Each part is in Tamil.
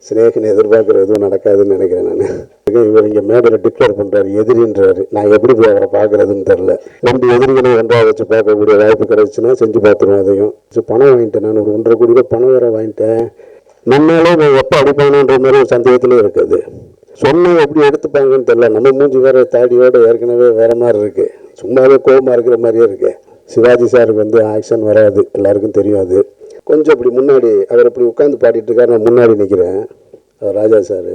சினேகன் எதிர்பார்க்குற எதுவும் நடக்காதுன்னு நினைக்கிறேன் நான். இவர் இங்கே மேடையில் டிக்ளேர் பண்ணுறாரு எதிரின்றாரு. நான் எப்படி போய் அவரை பார்க்குறதுன்னு தெரில. 2 எதிரிகளை ஒன்றாக வச்சு பார்க்கக்கூடிய வாய்ப்பு கிடைச்சுன்னா செஞ்சு பார்த்துருவோம். அதையும் பணம் வாங்கிட்டேன் நான், ஒரு 1.5 கோடி ரூபாய் பணம் வேறு வாங்கிட்டேன். நம்மளாலே நான் எப்போ அடிப்பானுன்ற மாதிரி ஒரு சந்தேகத்திலே இருக்குது. சொன்னால் எப்படி எடுத்துப்பாங்கன்னு தெரில. நம்ம மூஞ்சி வேறு தாடியோடு ஏற்கனவே வேறு மாதிரி இருக்குது. சும்மாவே கோபமாக இருக்கிற மாதிரியே இருக்குது. சிவாஜி சாருக்கு வந்து ஆக்ஷன் வராது, எல்லாருக்கும் தெரியும். அது கொஞ்சம் இப்படி முன்னாடி அவர் இப்படி உட்காந்து பாடிட்டு இருக்காரு, நான் முன்னாடி நிற்கிறேன். ராஜா சார்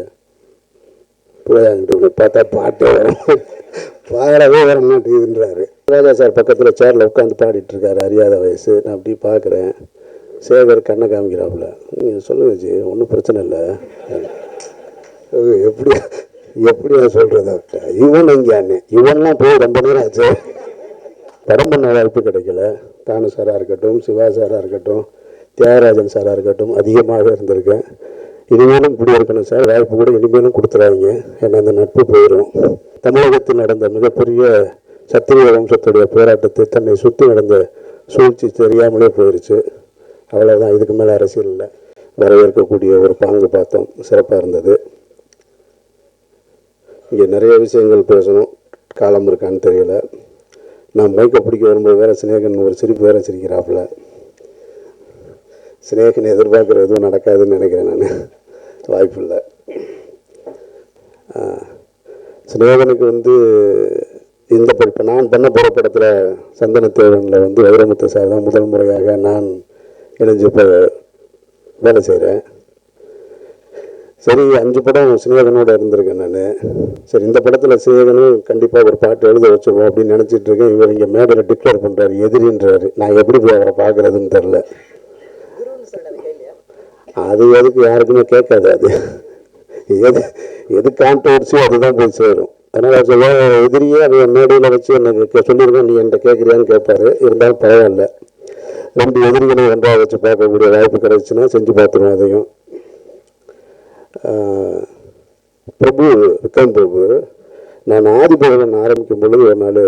போயாங்கிட்டு பார்த்தா பாட்டே வரும், பாடவே வர மாட்டேங்குதுன்றாரு. ராஜா சார் பக்கத்தில் சேரில் உட்காந்து பாடிட்டு இருக்காரு, அறியாத வயசு. நான் அப்படி பார்க்குறேன். சேகர் கண்ணை காமிக்கிறாப்புல. நீங்கள் சொல்லுங்க ஜி, ஒன்றும் பிரச்சனை இல்லை. எப்படியா சொல்கிறது? இவன் இங்கே அண்ணன் இவன்லாம் போய் ரொம்ப நேரம் ஆச்சு. படம் பண்ண வாய்ப்பு கிடைக்கல. தானு சாராக இருக்கட்டும், சிவா சாராக இருக்கட்டும், தியாகராஜன் சாராக இருக்கட்டும், அதிகமாக இருந்திருக்கேன். இனிமேலும் இப்படி இருக்கணும் சார், வாய்ப்பு கூட இனிமேலும் கொடுத்துறாங்க. ஏன்னா அந்த நட்பு போயிடும். தமிழகத்தில் நடந்த மிகப்பெரிய சத்திரிய வம்சத்துடைய போராட்டத்தை தன்னை சுற்றி நடந்த சூழ்ச்சி தெரியாமலே போயிடுச்சு. அவ்வளோதான், இதுக்கு மேலே அரசியலில் வரவேற்கக்கூடிய ஒரு பாங்கு பார்த்தோம். சிறப்பாக இருந்தது. இங்கே நிறைய விஷயங்கள் பேசணும், காலம் இருக்கான்னு தெரியல. நான் மைக்கை பிடிக்க வரும்போது வேறு சினேகன் ஒரு சிரிப்பு வேறு சிரிக்கிறாப்புல. சினேகன் எதிர்பார்க்குற எதுவும் நடக்காதுன்னு நினைக்கிறேன் நான். வாய்ப்பு இல்லை. சினேகனுக்கு வந்து இந்த இப்போ நான் பண்ண போகிற படத்தில் சந்தனத்தேவனில் வந்து வைரமுத்து சார் தான் முதல் முறையாக நான் இணைஞ்சு இப்போ வேலை செய்கிறேன். சரி, 5 படம் சினேகனோடு இருந்திருக்கேன் நான். சரி, இந்த படத்தில் சினேகனும் கண்டிப்பாக ஒரு பாட்டு எழுத வச்சுருவோம் அப்படின்னு நினச்சிட்டு இருக்கேன். இவர் இங்கே மேடையில் டிக்ளேர் பண்ணுறாரு எதிரின்றாரு. நான் எப்படி போய் அவரை பார்க்குறதுன்னு தெரில. அது எதுக்கு யாருக்குமே கேட்காது. அது எது கான்ட்ரவர்சியோ அதுதான் போய் சேரும். அதனால் சொல்ல எதிரியே அது மேடையில் வச்சு எனக்கு சொல்லியிருக்கேன், நீ என்கிட்ட கேட்குறியான்னு கேட்பாரு. இருந்தாலும் பரவாயில்ல. 2 எதிரிகளை ஒன்றாக வச்சு பார்க்கக்கூடிய வாய்ப்பு கிடைச்சுன்னா செஞ்சு பார்த்துருவோம். அதையும் பிரபு, விக்ரம் பிரபு, நான் ஆதிபகவன் ஆரம்பிக்கும் பொழுது ஒரு நாள்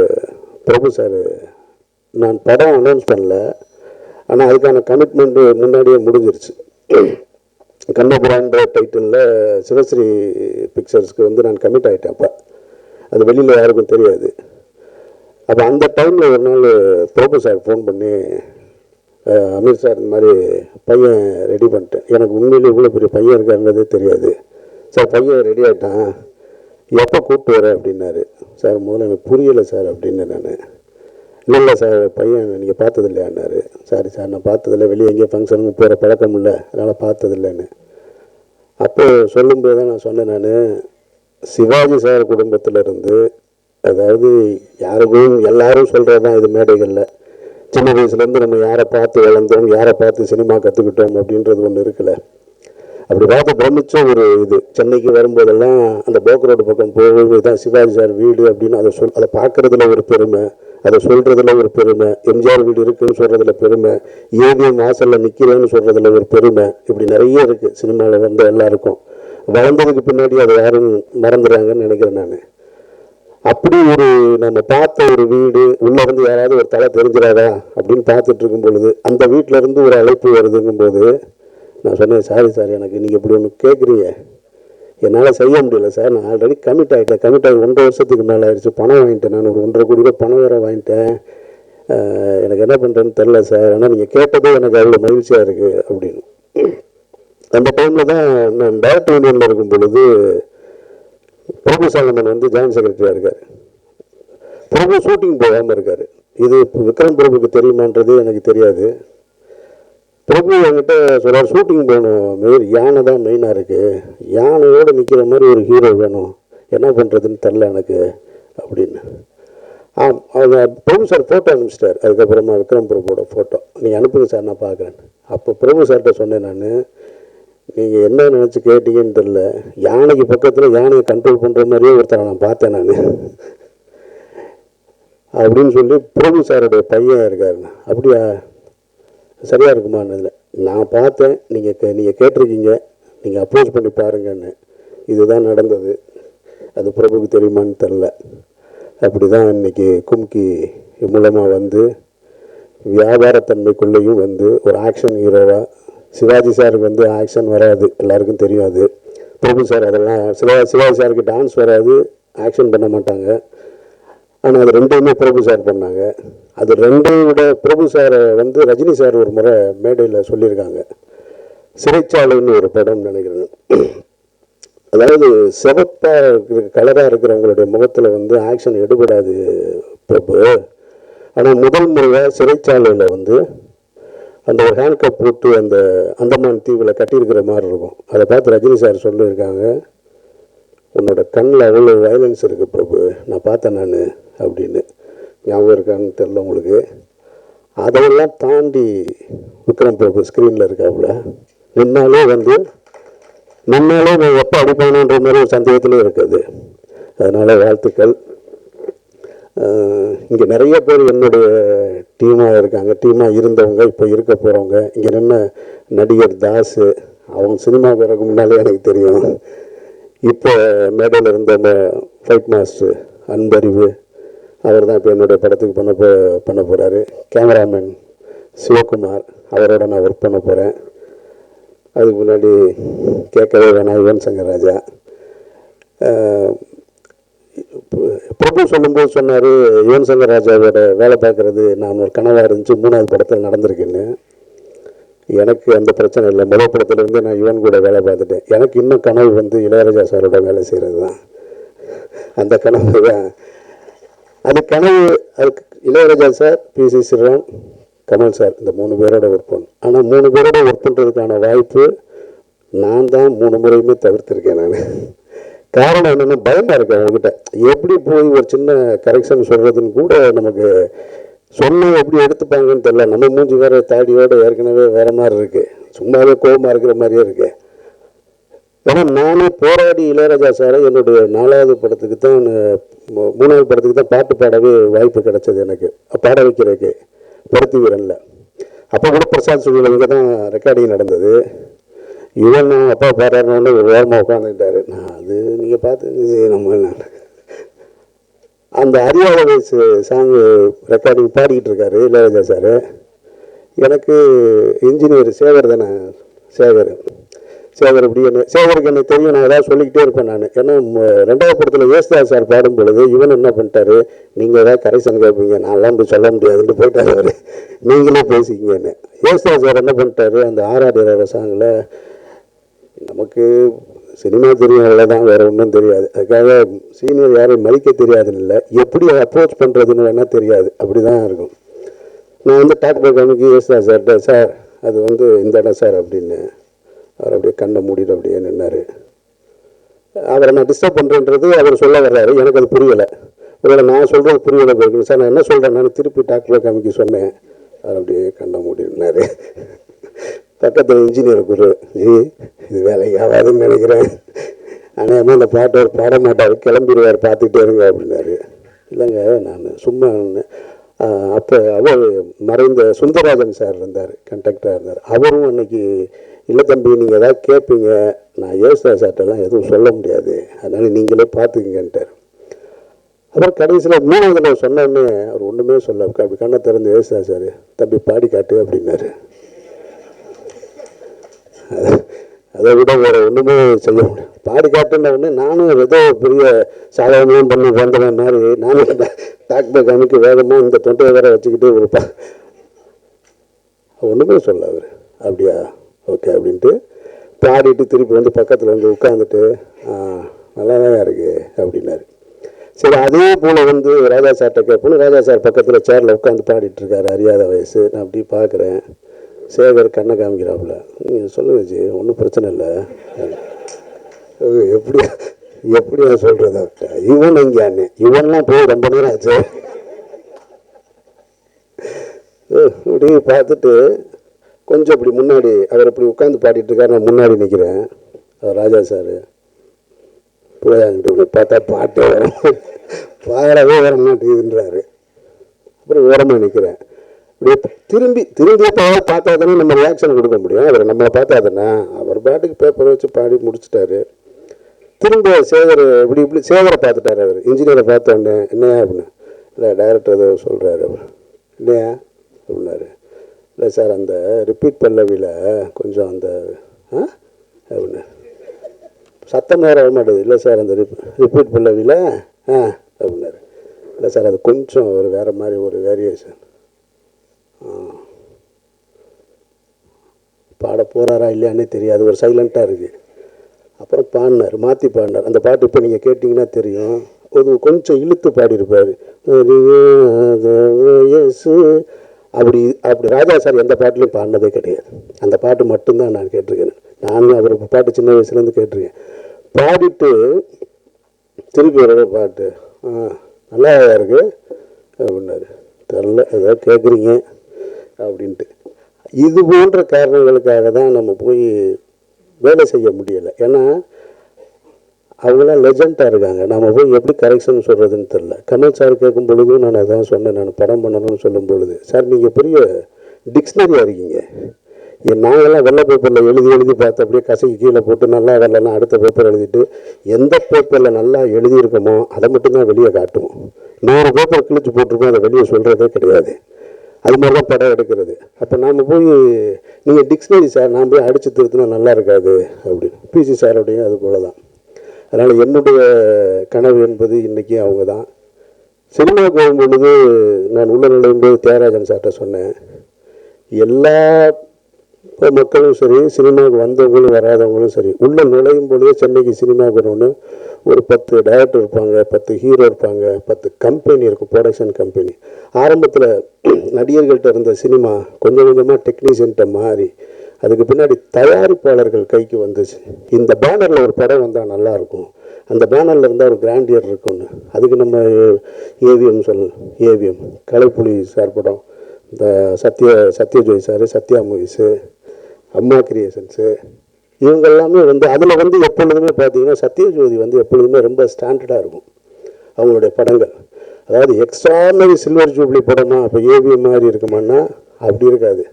பிரபு சார், நான் படம் அனௌன்ஸ் பண்ணல, ஆனால் அதுக்கான கமிட்மெண்ட்டு முன்னாடியே முடிஞ்சிருச்சு. கண்ணபுரான்ற டைட்டிலில் சிவஸ்ரீ பிக்சர்ஸ்க்கு வந்து நான் கமிட் ஆகிட்டேன். அப்போ அது வெளியில் யாருக்கும் தெரியாது. அப்போ அந்த டைமில் ஒரு நாள் பிரபு சார் ஃபோன் பண்ணி, அமீர் சார் இந்த மாதிரி பையன் ரெடி பண்ணிட்டேன். எனக்கு உண்மையிலே இவ்வளோ பெரிய பையன் இருக்காருன்றதே தெரியாது. சார் பையன் ரெடி ஆகிட்டான், எப்போ கூப்பிட்டு வரேன் அப்படின்னாரு. சார் முதல்ல எனக்கு புரியலை சார் அப்படின்னு. நான் இல்லை சார், பையன் நீங்கள் பார்த்தது இல்லையான்னாரு. சாரி சார், நான் பார்த்ததில்லை, வெளியே எங்கேயும் ஃபங்க்ஷனுக்கு போகிற பழக்கம் இல்லை, அதனால் பார்த்ததில்லைன்னு. அப்போ சொல்லும்போது தான் நான் சொன்னேன், நான் சிவாஜி சார் குடும்பத்தில் இருந்து, அதாவது யாருக்கும் எல்லாரும் சொல்கிறது தான் இது மேடைகளில், சின்ன வயசுலேருந்து நம்ம யாரை பார்த்து வளர்ந்தோம், யாரை பார்த்து சினிமா கற்றுக்கிட்டோம் அப்படின்றது ஒன்று இருக்குல்ல. அப்படி பார்த்து பிரமிச்ச ஒரு இது. சென்னைக்கு வரும்போதெல்லாம் அந்த போக் ரோடு பக்கம் போகும்போது தான் சிவாஜி சார் வீடு அப்படின்னு அதை பார்க்குறதுல ஒரு பெருமை, அதை சொல்கிறதுல ஒரு பெருமை, எம்ஜிஆர் வீடு இருக்குதுன்னு சொல்கிறதுல பெருமை, ஏவிஎம் வாசலில் நிற்கிறேன்னு சொல்கிறதுல ஒரு பெருமை. இப்படி நிறைய இருக்குது சினிமாவில் வந்த எல்லாருக்கும். வளர்ந்ததுக்கு பின்னாடி அதை யாரும் மறந்துடுறாங்கன்னு நினைக்கிறேன் நான். அப்படி ஒரு நம்ம பார்த்த ஒரு வீடு, உள்ளேருந்து யாராவது ஒரு தலை தெரிஞ்சிடாதா அப்படின்னு பார்த்துட்டு இருக்கும் பொழுது அந்த வீட்டிலேருந்து ஒரு அழைப்பு வருதுங்கும் போது நான் சொன்னேன், சாரி சார், எனக்கு நீங்கள் இப்படி ஒன்று கேட்குறீங்க, என்னால் செய்ய முடியல சார். நான் ஆல்ரெடி கமிட் ஆகிட்டேன். கமிட் ஆகி 1.5 வருஷத்துக்கு மேலே ஆயிடுச்சு. பணம் வாங்கிட்டேன். நான் ஒரு 1.5 கோடி ரூபாய் பணம் வேறு வாங்கிட்டேன். எனக்கு என்ன பண்ணுறேன்னு தெரில சார், ஆனால் நீங்கள் கேட்டதே எனக்கு அவ்வளோ மகிழ்ச்சியாக இருக்குது அப்படின்னு. அந்த டைமில் தான் நான் டைரக்டர் யூனியனில் இருக்கும் பொழுது பிரபு சாலமன் வந்து ஜாயின்ட் செக்ரட்டரியாக இருக்கார். பிரபு ஷூட்டிங் போகாமல் இருக்கார். இது விக்ரம் பிரபுக்கு தெரியுமான்றது எனக்கு தெரியாது. பிரபு என்கிட்ட சொல்கிறார், ஷூட்டிங் போகணும் மெயின், யானை தான் மெயினாக இருக்குது, யானையோடு நிற்கிற மாதிரி ஒரு ஹீரோ வேணும், என்ன பண்ணுறதுன்னு தெரில எனக்கு அப்படின்னு. அவங்க பிரபு சார் ஃபோட்டோ அனுப்பிச்சிட்டார். அதுக்கப்புறமா விக்ரம் பிரபுவோட ஃபோட்டோ நீங்கள் அனுப்புங்க சார், நான் பார்க்குறேன். அப்போ பிரபு சார்கிட்ட சொன்னேன், நான் நீங்கள் என்ன நினச்சி கேட்டீங்கன்னு தெரில, யானைக்கு பக்கத்தில் யானையை கண்ட்ரோல் பண்ணுற மாதிரியே ஒருத்தரை நான் பார்த்தேன் நான் அப்படின்னு சொல்லி பிரபு சாரோடைய பையன் இருக்காருண்ணா. அப்படியா, சரியாக இருக்குமான்னு நான் பார்த்தேன். நீங்கள் கேட்டிருக்கீங்க, நீங்கள் அப்ரோச் பண்ணி பாருங்கன்னு. இதுதான் நடந்தது. அது பிரபுக்கு தெரியுமான்னு தெரில. அப்படி தான் இன்றைக்கி கும்கி மூலமாக வந்து வியாபாரத்தன்மைக்குள்ளேயும் வந்து ஒரு ஆக்ஷன் ஹீரோவாக சிவாஜி சாருக்கு வந்து ஆக்ஷன் வராது, எல்லாருக்கும் தெரியும் அது. பிரபு சார் அதெல்லாம் சிவாஜி சாருக்கு டான்ஸ் வராது, ஆக்ஷன் பண்ண மாட்டாங்க. ஆனால் அது ரெண்டுமே பிரபு சார் பண்ணாங்க. அது ரெண்டையும் விட பிரபு சாரை வந்து ரஜினி சார் ஒரு முறை மேடையில் சொல்லியிருக்காங்க. சிறைச்சாலைன்னு ஒரு படம் நினைக்கிறேன். அதாவது சிவப்பாக இருக்கிற கலராக இருக்கிறவங்களுடைய முகத்தில் வந்து ஆக்ஷன் எடுபடாது பிரபு. ஆனால் முதல் முறையாக சிறைச்சாலையில் வந்து அந்த ஒரு ஹேண்ட் கப் போட்டு அந்த அந்தமான் தீவில் கட்டியிருக்கிற மாதிரி இருக்கும். அதை பார்த்து ரஜினி சார் சொல்லியிருக்காங்க, உன்னோட கண்ணில் அவ்வளோ வயலன்ஸ் இருக்குது பிரபு, நான் பார்த்தேன் நான் அப்படின்னு. ஞாபகம் இருக்கான்னு தெரில உங்களுக்கு. அதெல்லாம் தாண்டி விக்ரம் பிரபு ஸ்க்ரீனில் இருக்காப்புல. நின்னாலே நான் எப்போ அடிப்பானுன்ற மாதிரி ஒரு சந்தேகத்திலே இருக்குது. அதனால் வாழ்த்துக்கள். இங்கே நிறைய பேர் என்னுடைய டீமாக இருக்காங்க, டீமாக இருந்தவங்க, இப்போ இருக்க போகிறவங்க. இங்கே நின்ன நடிகர் தாஸு, அவங்க சினிமா பிறகு முன்னாலே எனக்கு தெரியும். இப்போ மேடையில் இருந்த ஃபைட் மாஸ்டர் அன்பறிவு, அவர் தான் இப்போ என்னுடைய படத்துக்கு பண்ண போகிறாரு. கேமராமேன் சிவகுமார், அவரோட நான் ஒர்க் பண்ண போகிறேன். அதுக்கு முன்னாடி கேட்கவே வேணாம், யுவன் சங்கர் ராஜா. பிரபு சொல்லும்போது சொன்னார், யுவன் சங்கர் ராஜாவோட வேலை பார்க்குறது நான் ஒரு கனவாக இருந்துச்சு, 3வது படத்தில் நடந்திருக்குன்னு. எனக்கு அந்த பிரச்சனை இல்லை. முதல் படத்துலேருந்து நான் யுவன் கூட வேலை பார்த்துட்டேன். எனக்கு இன்னும் கனவு வந்து இளையராஜா சாரோட வேலை செய்கிறது தான். அந்த கனவு தான் அது கனவு. அதுக்கு இளையராஜா சார், பி.சி. ஸ்ரீராம், கமல் சார், இந்த 3 பேரோட ஒர்க் பண்ணணும். ஆனால் 3 பேரோட ஒர்க் பண்ணுறதுக்கான வாய்ப்பு நான் தான் 3 முறையுமே தவிர்த்திருக்கேன். நான் காரணம் என்னென்னா, பயமாக இருக்கேன் அவங்ககிட்ட. எப்படி போய் ஒரு சின்ன கரெக்ஷன் சொல்கிறதுன்னு கூட நமக்கு சொன்னால் எப்படி எடுத்துப்பாங்கன்னு தெரியல. நம்ம மூஞ்சி வேறு தாடியோடு ஏற்கனவே வேறு மாதிரி இருக்குது, சும்மாவே கோபமாக இருக்கிற மாதிரியே இருக்குது. ஏன்னா நானே போராடி இளையராஜா சாரை என்னுடைய 4வது படத்துக்கு தான், 3வது படத்துக்கு தான் பாட்டு பாடவே வாய்ப்பு கிடச்சது எனக்கு, பாட வைக்கிறதுக்கு, பருத்தி வீரனில். அப்போ கூட பிரசாத் சுழியில் இங்கே தான் ரெக்கார்டிங் நடந்தது. இவன் அப்பா பாடுறாருன்னு ஒரு ஓரமாக உட்காந்துக்கிட்டாரு. நான் அது நீங்கள் பார்த்து நம்ம அந்த அறியாத வயசு சாங்கு ரெக்கார்டிங் பாடிக்கிட்டு இருக்காரு இளையராஜா சார். எனக்கு இன்ஜினியர் சேகர் தானே, சேகர் இப்படி சேகருக்கு எனக்கு தெரியும், நான் ஏதாவது சொல்லிக்கிட்டே இருப்பேன் நான். ஏன்னா 2வது படத்தில் ஏசுதாஸ் சார் பாடும் பொழுது இவன் என்ன பண்ணிட்டாரு, நீங்கள் ஏதாவது கரெக்ஷன் கேட்பீங்க, நான்லாம் இப்படி சொல்ல முடியாதுன்ட்டு போயிட்டார் அவர், நீங்களே பேசிக்கிங்கன்னு. ஏசுதாஸ் சார் என்ன பண்ணிட்டாரு, அந்த ஆராடிற சாங்கில் நமக்கு சினிமா தெரியும், அவ்வளோதான், வேறு ஒன்றும் தெரியாது. அதுக்காக சீனியர் யாரையும் மதிக்க தெரியாதுன்னு இல்லை, எப்படி அப்ரோச் பண்ணுறதுன்னு வேணால் தெரியாது, அப்படி தான் இருக்கும். நான் வந்து டாக் பேக் அன்னைக்கு ஏசுதாஸ் சார்கிட்ட, சார் அது வந்து இந்த இடம் சார் அப்படின்னு. அவர் அப்படியே கண்ணை மூடிட்டு அப்படியே நின்னார். அவரை நான் டிஸ்டர்ப் பண்ணுறேன்றது அவர் சொல்ல வர்றாரு, எனக்கு அது புரியலை. ஒருவேளை நான் சொல்கிறது புரியலை போயிருக்கணும். சார் நான் என்ன சொல்கிறேன், நான் திருப்பி டாக்டர் காமிக்க சொன்னேன். அவர் அப்படியே கண்ணை மூடி நின்னார். பக்கத்தில் இன்ஜினியர் குரு, இது வேலைக்கு ஆகாதுன்னு நினைக்கிறேன், ஆனால் அந்த பாட்டு அவர் பாட மாட்டார், கிளம்பிடுவார், பார்த்துக்கிட்டே இருங்க அப்படின்னாரு. இல்லைங்க நான் சும்மா. அப்போ அவர் மறைந்த சுந்தரராஜன் சார் இருந்தார், கண்டக்டராக இருந்தார். அவரும் அன்னைக்கு, இல்லை தம்பி நீங்கள் ஏதாவது கேட்பீங்க, நான் ஏசுதா சார்ட்டெல்லாம் எதுவும் சொல்ல முடியாது, அதனால் நீங்களே பார்த்துக்குங்கன்ட்டார். அப்புறம் கடைசியில் 3வது சொன்னோன்னே அவர் ஒன்றுமே சொல்ல, அப்படி கண்ணை திறந்து ஏசுதா சார் தம்பி பாடி காட்டு அப்படின்னாரு. அதை விட வேறு ஒன்றுமே செய்ய முடியும். பாடி காட்டுன உடனே நானும் ஏதோ பெரிய சாதாரணமாக பண்ணி வந்தவன் மாதிரி நானும் டாக்டர் காமிக்கு வேகமாக இந்த தொண்டையை வேற வச்சுக்கிட்டு இருப்பேன். ஒன்றுமே சொல்ல அவர். அப்படியா, ஓகே அப்படின்ட்டு பாடிட்டு திருப்பி வந்து பக்கத்தில் வந்து உட்காந்துட்டு நல்லா தான் இருக்குது அப்படின்னாரு. சரி, அதே போல் வந்து ராஜா சார்கிட்ட கேட்போம். ராஜா சார் பக்கத்தில் சேரில் உட்காந்து பாடிட்டுருக்காரு, அறியாத வயசு. நான் அப்படி பார்க்குறேன், சேகர் கண்ணை காமிக்கிறாப்புல. நீங்கள் சொல்லுங்க ஜி, ஒன்றும் பிரச்சனை இல்லை. எப்படியா சொல்கிறது, இவன் இங்கே அண்ணே, இவன்லாம் போய் ரொம்ப நேரம் ஆச்சு. இப்படி பார்த்துட்டு கொஞ்சம் இப்படி முன்னாடி அவர் இப்படி உட்காந்து பாடிட்டு இருக்காரு, நான் முன்னாடி நிற்கிறேன். அவர் ராஜா சார் போயாங்கிட்டு பார்த்தா பாட்டே வர பாடவே வர மாட்டேங்குதுன்றாரு. அப்புறம் ஓரமாக நிற்கிறேன். திரும்பி பார்த்தா தானே நம்ம ரியாக்ஷன் கொடுக்க முடியும். அவர் நம்மளை பார்த்தா தானே. அவர் பாட்டுக்கு பேப்பரை வச்சு பாடி முடிச்சுட்டாரு. திரும்ப சேகர் இப்படி சேகரை பார்த்துட்டாரு. அவர் இன்ஜினியரை பார்த்தோன்னே, என்னையா அப்படின்னு. இல்லை டைரக்டர் ஏதோ சொல்கிறாரு. அவர் இல்லையா அப்படின்னாரு. இல்லை சார், அந்த ரிப்பீட் பல்லவியில் கொஞ்சம் அந்த அப்படின்னு சத்தம் நேரம் வர மாட்டேது. இல்லை சார், அந்த ரிப்பீட் பல்லவியில் அப்படின்னாரு. இல்லை சார், அது கொஞ்சம் ஒரு வேறு மாதிரி ஒரு வேரியேஷன். பாட போகிறாரா இல்லையானே தெரியாது, ஒரு சைலண்ட்டாக இருக்குது. அப்புறம் பாடினார், மாற்றி பாடினார். அந்த பாட்டு இப்போ நீங்கள் கேட்டிங்கன்னா தெரியும், ஒரு கொஞ்சம் இழுத்து பாடியிருப்பார். அப்படி அப்படி ராஜா சார் எந்த பாட்டிலையும் பாடினதே கிடையாது. அந்த பாட்டு மட்டும்தான் நான் கேட்டிருக்கேன். நானும் அவர் பாட்டு சின்ன வயசுலேருந்து கேட்டிருக்கேன். பாடிட்டு திருப்பி வர பாட்டு நல்லா இருக்குது அப்படின்னாரு. தெரில, ஏதோ கேட்குறீங்க அப்படின்ட்டு. இது போன்ற காரணங்களுக்காக தான் நம்ம போய் வேலை செய்ய முடியலை. ஏன்னா அவங்களாம் லெஜெண்டாக இருக்காங்க. நம்ம போய் எப்படி கரெக்ஷன் சொல்கிறதுன்னு தெரில. கமல் சார் கேட்கும் பொழுதும் நான் அதான் சொன்னேன். நான் படம் பண்ணணும்னு சொல்லும் பொழுது, சார் நீங்கள் பெரிய டிக்ஷனரியாக இருக்கீங்க. நாங்கள்லாம் வெள்ளை பேப்பரில் எழுதி பார்த்து அப்படியே கசைக்கு கீழே போட்டு நல்லா வரலன்னா அடுத்த பேப்பர் எழுதிட்டு எந்த பேப்பரில் நல்லா எழுதியிருக்கோமோ அதை மட்டும்தான் வெளியே காட்டுவோம். 100 பேப்பர் கிழிச்சு போட்டிருக்கோம், அதை வெளியே சொல்கிறதே கிடையாது. அது மாதிரி தான் படம் எடுக்கிறது. அப்போ நாம் போய் நீங்கள் டிக்ஷனரி சார், நான் போய் அடித்து திருத்தினா நல்லா இருக்காது அப்படின்னு. பிசி சாரோடையும் அது போல தான். அதனால் என்னுடைய கனவு என்பது இன்றைக்கி அவங்க தான். சினிமா போகும் பொழுது நான் உள்ள நுழையும்போது தியாகராஜன் சார்கிட்ட சொன்னேன், எல்லா மக்களும் சரி, சினிமாவுக்கு வந்தவங்களும் வராதவங்களும் சரி, உள்ளே நுழையும் பொழுதே சென்னைக்கு சினிமாவுக்கு வரணும்னு ஒரு 10 டைரக்டர் இருப்பாங்க, 10 ஹீரோ இருப்பாங்க, 10 கம்பெனி இருக்கும், ப்ரொடக்ஷன் கம்பெனி. ஆரம்பத்தில் நடிகர்கள்ட்ட இருந்த சினிமா கொஞ்சம் கொஞ்சமாக டெக்னீஷியன்ட்ட மாறி அதுக்கு பின்னாடி தயாரிப்பாளர்கள் கைக்கு வந்துச்சு. இந்த பேனரில் ஒரு படம் வந்தால் நல்லாயிருக்கும், அந்த பேனரில் இருந்தால் ஒரு கிராண்டியர் இருக்கும்னு. அதுக்கு நம்ம ஏவிஎம் ஏவிஎம் கலைப்புலி சார் படம், இந்த சத்யஜோய் சார், சத்யா மூவிஸு, அம்மா கிரியேஷன்ஸு, இவங்க எல்லாமே வந்து அதில் வந்து எப்பொழுதுமே பார்த்தீங்கன்னா சத்யஜோதி வந்து எப்பொழுதுமே ரொம்ப ஸ்டாண்டர்டாக இருக்கும் அவங்களுடைய படங்கள். அதாவது எக்ஸ்ட்ரானரி சில்வர் ஜூப்ளி படமா இப்போ ஏவிஎம் மாதிரி இருக்குமான்னா அப்படி இருக்காது.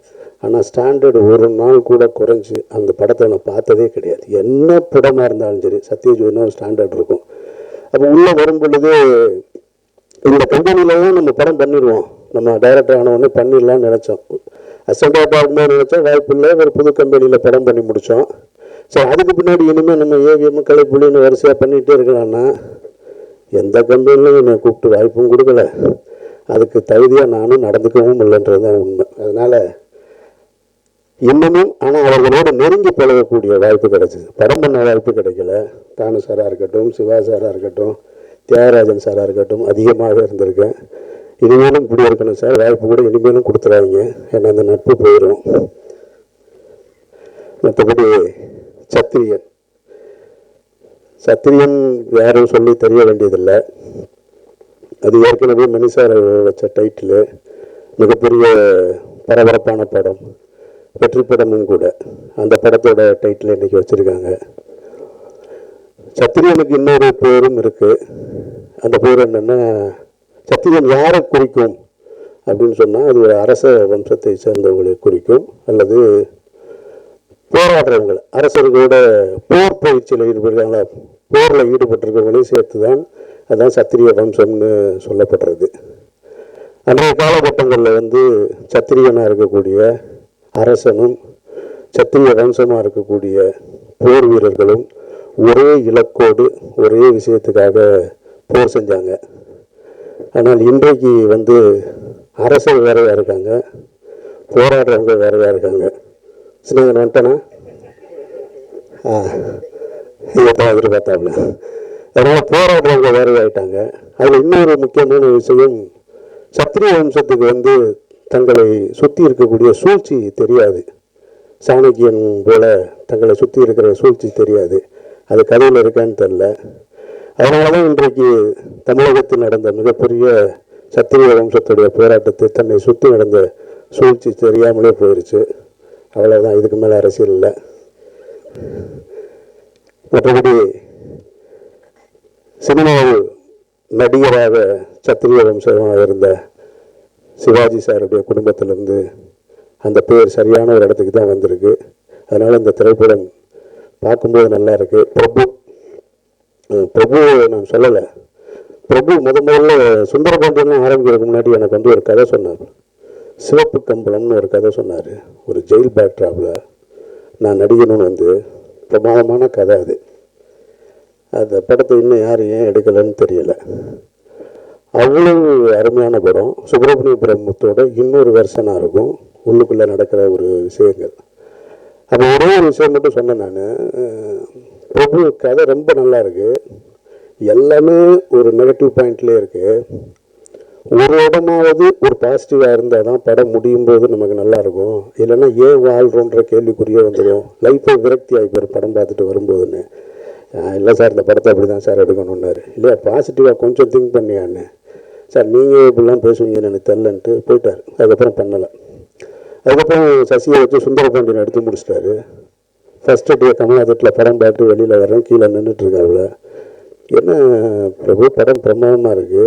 ஆனால் ஸ்டாண்டர்டு ஒரு நாள் கூட குறைஞ்சி அந்த படத்தை நான் பார்த்ததே கிடையாது. என்ன படமாக இருந்தாலும் சரி சத்யஜோதினா ஒரு ஸ்டாண்டர்ட் இருக்கும். அப்போ உள்ளே வரும் பொழுது இந்த கம்பெனியில் தான் நம்ம படம் பண்ணிடுவோம், நம்ம டைரக்டர் ஆனவொடனே பண்ணிடலான்னு நினச்சோம். அசண்டாக ஆகும்போது நினச்சோம், வாய்ப்பு இல்லை, ஒரு புது கம்பெனியில் படம் பண்ணி முடித்தோம். சரி, அதுக்கு பின்னாடி இனிமேல் நம்ம ஏவிஎம் கலைப்புலின்னு வரிசையாக பண்ணிகிட்டே இருக்கலாம்னா எந்த கம்பெனிலும் என்னை கூப்பிட்டு வாய்ப்பும் கொடுக்கல, அதுக்கு தகுதியாக நானும் நடந்துக்கவும் இல்லைன்றது தான் உண்மை. அதனால் இன்னமும் ஆனால் அவர்களோடு நெருங்கி பழகக்கூடிய வாய்ப்பு கிடைச்சிது. படம் பண்ண வாய்ப்பு கிடைக்கல. தானு சாராக இருக்கட்டும், சிவா சாராக இருக்கட்டும், தியாகராஜன் சாராக இருக்கட்டும், அதிகமாக இருந்திருக்கேன். இனிமேலும் இப்படி இருக்கணும் சார், வாய்ப்பு கூட இனிமேலும் கொடுத்துறாங்க, ஏன்னா அந்த நட்பு போயிடும். மற்றபடி சத்திரியன் யாரும் சொல்லி தெரிய வேண்டியதில்லை. அது ஏற்கனவே மணிசார வச்ச டைட்டிலு, மிகப்பெரிய பரபரப்பான படம், வெற்றி படமும் கூட. அந்த படத்தோட டைட்டில் இன்றைக்கி வச்சுருக்காங்க. சத்திரியனுக்கு இன்னொரு பேரும் இருக்குது. அந்த பேர் என்னென்னா, சத்திரியன் யாரை குறிக்கும் அப்படின்னு சொன்னால் அது ஒரு அரச வம்சத்தை சேர்ந்தவங்களை குறிக்கும், அல்லது போராடுறவங்களை, அரசர்களோட போர் பயிற்சியில் ஈடுபடுறாங்களா, போரில் ஈடுபட்டிருக்கவங்களையும் சேர்த்து தான் அதுதான் சத்திரிய வம்சம்னு சொல்லப்படுறது. அன்றைய காலகட்டங்களில் வந்து சத்திரியனாக இருக்கக்கூடிய அரசனும் சத்திரிய வம்சமாக இருக்கக்கூடிய போர் வீரர்களும் ஒரே இலக்கோடு ஒரே விஷயத்துக்காக போர் செஞ்சாங்க. ஆனால் இன்றைக்கு வந்து அரசர் வேறையாக இருக்காங்க, போராடுறவங்க வேறையாக இருக்காங்க. சின்னங்கன் வந்துட்டேன்னா எதிர்பார்த்தாப்புல. அதனால் போராடுறவங்க வேறையாயிட்டாங்க. அதில் இன்னொரு முக்கியமான விஷயம், சத்திரிய வம்சத்துக்கு வந்து தங்களை சுற்றி இருக்கக்கூடிய சூழ்ச்சி தெரியாது. சாணக்கியன் போல தங்களை சுற்றி இருக்கிற சூழ்ச்சி தெரியாது. அது கதையில் இருக்கான்னு தெரில. அதனால தான் இன்றைக்கு தமிழகத்தில் நடந்த மிகப்பெரிய சத்திரிய வம்சத்துடைய போராட்டத்தை தன்னை சுற்றி நடந்த சூழ்ச்சி தெரியாமலே போயிடுச்சு. அவ்வளோதான், இதுக்கு மேலே அரசியல் இல்லை. மற்றபடி சினிமாவில் நடிகராக சத்திரிய வம்சமாக இருந்த சிவாஜி சாருடைய குடும்பத்திலேருந்து அந்த பேர் சரியான ஒரு இடத்துக்கு தான் வந்திருக்கு. அதனால் இந்த திரைப்படம் பார்க்கும்போது நல்லா இருக்குது. பிரபு நான் சொல்லலை, பிரபு முதல்ல சுந்தரபாண்டியன்லாம் ஆரம்பிக்கிறதுக்கு முன்னாடி எனக்கு வந்து ஒரு கதை சொன்னார். சிவப்பு கம்பளம்னு ஒரு கதை சொன்னார். ஒரு ஜெயில் பேக்ட்ராப்பில் நான் நடிகணும்னு வந்து பிரமாதமான கதை அது. அந்த படத்தை இன்னும் யாரும் ஏன் எடுக்கலைன்னு தெரியல. அவ்வளவு அருமையான படம். சுப்பிரமணிய பிரம்மத்தோட இன்னொரு வெர்ஷனாக இருக்கும் உள்ளுக்குள்ளே நடக்கிற ஒரு விஷயங்கள். அப்போ ஒரே ஒரு விஷயம் மட்டும் சொன்னேன் நான். பிரபு கதை ரொம்ப நல்லா இருக்குது, எல்லாமே ஒரு நெகட்டிவ் பாயிண்ட்லேயே இருக்குது. ஒரு இடமாவது ஒரு பாசிட்டிவாக இருந்தால் தான் படம் முடியும் போது நமக்கு நல்லாயிருக்கும். இல்லைன்னா ஏன் வாழ்கிறோன்ற கேள்விக்குறியே வந்துடும். லைஃப்பை விரக்தி ஆகிப்பார் படம் பார்த்துட்டு வரும்போதுன்னு. இல்லை சார் இந்த படத்தை அப்படி தான் சார் எடுக்கணுன்னாரு. இல்லையா பாசிட்டிவாக கொஞ்சம் திங்க் பண்ணியான்னு. சார் நீங்கள் இப்படிலாம் பேசுவீங்கன்னு எனக்கு தெரிலன்ட்டு போயிட்டார். அதுக்கப்புறம் பண்ணலை. அதுக்கப்புறம் சசியை வச்சு சுந்தரபாண்டியன் எடுத்து முடிச்சிட்டாரு. ஃபஸ்ட்டு டே கமலாதட்டில் படம் பார்த்து வெளியில் வரேன், கீழே நின்றுட்டுருக்காப்புல. என்ன பிரபு படம் பிரமாதமாக இருக்குது,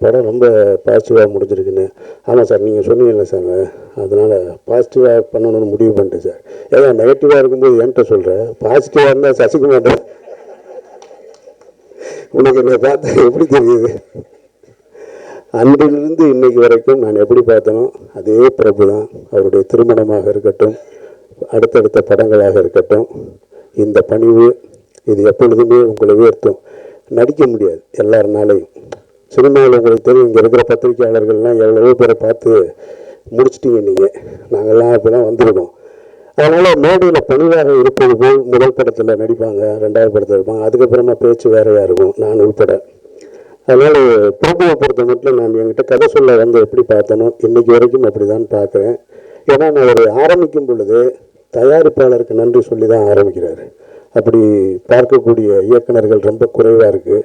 படம் ரொம்ப பாசிட்டிவாக முடிஞ்சிருக்குன்னு. ஆமாம் சார் நீங்கள் சொன்னீங்கல்ல சார், அதனால் பாசிட்டிவாக பண்ணணும்னு முடிவு பண்ணிட்டேன் சார். ஏதோ நெகட்டிவாக இருக்கும்போது என்கிட்ட சொல்கிறேன், பாசிட்டிவாக இருந்தால் சசிகுமார் உனக்கு என்னை பார்த்தா எப்படி தெரியுது? அன்றிலிருந்து இன்னைக்கு வரைக்கும் நான் எப்படி பார்த்தனோ அதே பிரபு தான். அவருடைய திருமணமாக இருக்கட்டும், அடுத்தடுத்த படங்களாக இருக்கட்டும், இந்த பணிவு இது எப்பொழுதுமே உங்களை உயர்த்தும். நடிக்க முடியாது எல்லாருனாலையும். சினிமாவில் உங்களுக்கு தெரியும், இங்கே இருக்கிற பத்திரிகையாளர்கள்லாம் எவ்வளவோ பேரை பார்த்து முடிச்சிட்டிங்க நீங்கள். நாங்கள்லாம் இப்போ தான் வந்துருக்கோம். அதனால் மேடையில் பணிவாக இருப்பது போல் முதல் படத்தில் நடிப்பாங்க, ரெண்டாவது படத்தில் இருப்பாங்க, அதுக்கப்புறமா பேச்சு வேறையாக இருக்கும், நான் உள்பட. அதனால் பிரபுவை பொறுத்த மட்டும் நான் என்கிட்ட கதை சொல்ல வந்து எப்படி பார்த்தனோ இன்றைக்கி வரைக்கும் அப்படி தான் பார்க்குறேன். ஏன்னா நான் ஒரு ஆரம்பிக்கும் பொழுது தயாரிப்பாளருக்கு நன்றி சொல்லி தான் ஆரம்பிக்கிறாரு. அப்படி பார்க்கக்கூடிய இயக்குநர்கள் ரொம்ப குறைவாக இருக்குது.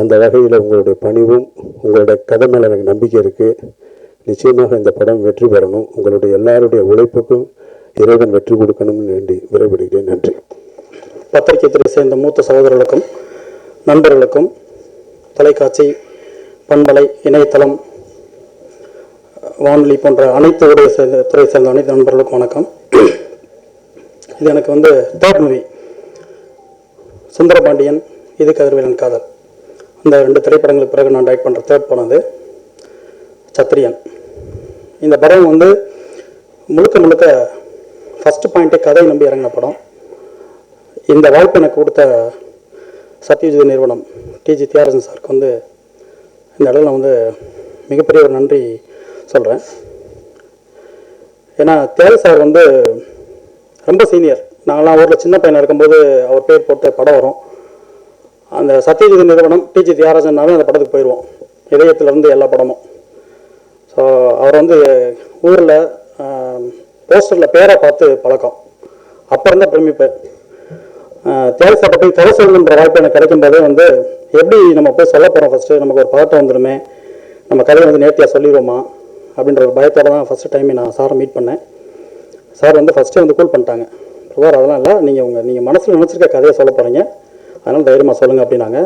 அந்த வகையில் உங்களுடைய பணிவும் உங்களுடைய கதை மேலே எனக்கு நம்பிக்கை இருக்குது. நிச்சயமாக இந்த படம் வெற்றி பெறணும். உங்களுடைய எல்லாருடைய உழைப்புக்கும் இறைவன் வெற்றி கொடுக்கணும்னு வேண்டி விரைவிடுகிறேன். நன்றி. பத்திரிகை துறை சேர்ந்த மூத்த சகோதரர்களுக்கும் நண்பர்களுக்கும் தொலைக்காட்சி, பண்பலை, இணையதளம், வானொலி போன்ற அனைத்து துறை சேர்ந்த அனைத்து நண்பர்களுக்கும் வணக்கம். இது எனக்கு வந்து தேர்ட் மூவி. சுந்தரபாண்டியன், இது கதிர்வேலன் காதல், இந்த 2 திரைப்படங்களுக்கு பிறகு நான் டைரக்ட் பண்ணுற தேர்ட் படம் அது சத்திரியன். இந்த படம் வந்து முழுக்க முழுக்க ஃபஸ்ட்டு பாயிண்ட்டே கதையை நம்பி இறங்கின படம். இந்த வாய்ப்பு எனக்கு கொடுத்த சத்யஜித் நிறுவனம் டிஜி தியாகராஜன் சாருக்கு வந்து இந்த இடத்துல நான் வந்து மிகப்பெரிய ஒரு நன்றி சொல்கிறேன். ஏன்னா தியாக சார் வந்து ரொம்ப சீனியர். நாங்களாம் ஊரில் சின்ன பையனாக இருக்கும்போது அவர் பேர் போட்டு படம் வரும். அந்த சத்யஜித் நிறுவனம் டிஜி தியாகராஜன்னாலும் அந்த படத்துக்கு போயிடுவோம், இதயத்திலேருந்து எல்லா படமும். ஸோ அவர் வந்து ஊரில் போஸ்டரில் பேரை பார்த்து பழக்கம். அப்போ இருந்த பிரமிப்பேன். தியாக சார்ட்ட போய் கதை சொல்லணுன்ற வாய்ப்பு எனக்கு கிடைக்கும்போதே வந்து எப்படி நம்ம போய் சொல்ல போகிறோம், ஃபஸ்ட்டு நமக்கு ஒரு பதட்டம் வந்துடுமே, நம்ம கதையை வந்து நேர்த்தியாக சொல்லிடுவோமா அப்படின்ற ஒரு பயத்தோடு தான் ஃபஸ்ட்டு டைம் நான் சாரை மீட் பண்ணேன். சார் வந்து ஃபஸ்ட்டே வந்து கூல் பண்ணிட்டாங்க, பிரபார் அதெல்லாம் இல்லை, நீங்கள் மனசில் நினச்சிருக்க கதையை சொல்ல போகிறீங்க, அதனால் தைரியமாக சொல்லுங்கள் அப்படின்னாங்க.